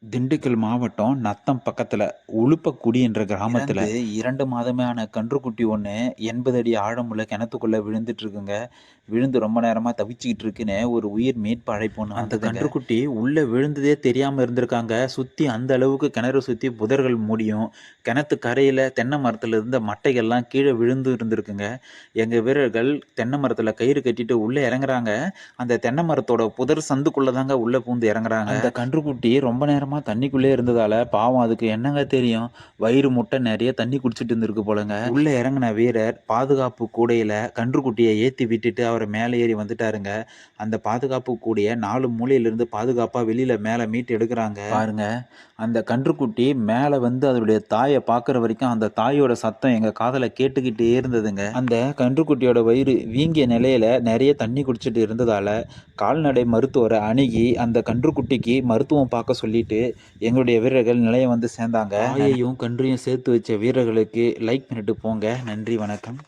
திண்டுக்கல் மாவட்டம் நத்தம் பக்கத்துல உலுப்பக்குடி என்ற கிராமத்துல 2 மாதமே ஆன கன்றுக்குட்டி ஒண்ணு 80 அடி ஆழமுள்ள கிணத்துக்குள்ள விழுந்துட்டு இருக்குங்க. விழுந்து ரொம்ப நேரமா தவிச்சுக்கிட்டு இருக்குன்னு ஒரு உயிர் மீட்பு அழைப்பு ஒண்ணு அந்த கன்றுக்குட்டி உள்ள விழுந்ததே தெரியாம இருந்திருக்காங்க. சுத்தி அந்த அளவுக்கு கிணறு சுத்தி புதர்கள் மூடியும், கிணத்து கரையில தென்னை மரத்துல இருந்த மட்டைகள்லாம் கீழ விழுந்து இருந்திருக்குங்க. எங்க வீரர்கள் தென்னை மரத்துல கயிறு கட்டிட்டு உள்ள இறங்குறாங்க. அந்த தென்னை மரத்தோட புதர் சந்துக்குள்ள தாங்க உள்ள பூந்து இறங்குறாங்க. அந்த கன்றுக்குட்டி ரொம்ப நேரமா தண்ணிக்குள்ளே இருந்ததால, பாவம் அதுக்கு என்னங்க தெரியும்? வயிறு முட்ட நெறைய தண்ணி குடிச்சிட்டு இருந்திருக்கு போலங்க. உள்ள இறங்குன வீரர் பாதுகாப்பு கூடையில கன்றுக்குட்டிய ஏத்தி விட்டுட்டு அவரு மேல ஏறி வந்துட்டாருங்க. அந்த பாதுகாப்பு கூடைய 4 மூலையிலிருந்து பாதுகாப்பா வெளியில மேல மீட்டு எடுக்குறாங்க. பாருங்க, அந்த கன்றுக்குட்டி மேல வந்து அதனுடைய தாய பார்க்குற வரைக்கும் அந்த தாயோட சத்தம் எங்க காதுல கேட்டுக்கிட்டே இருந்ததுங்க. அந்த கன்றுக்குட்டியோட வயிறு வீங்கிய நிலையில நெறைய தண்ணி குடிச்சிட்டு இருந்ததால, கால்நடை மருத்துவர அணுகி அந்த கன்றுக்குட்டிக்கு மருத்துவம் பார்க்க சொல்லிட்டு, எங்களுடைய வீரர்கள் நிலையம் வந்து சேர்ந்தாங்க. தாயையும், கன்றையும் சேர்த்து வச்ச வீரர்களுக்கு லைக் பண்ணிட்டு போங்க. நன்றி, வணக்கம்.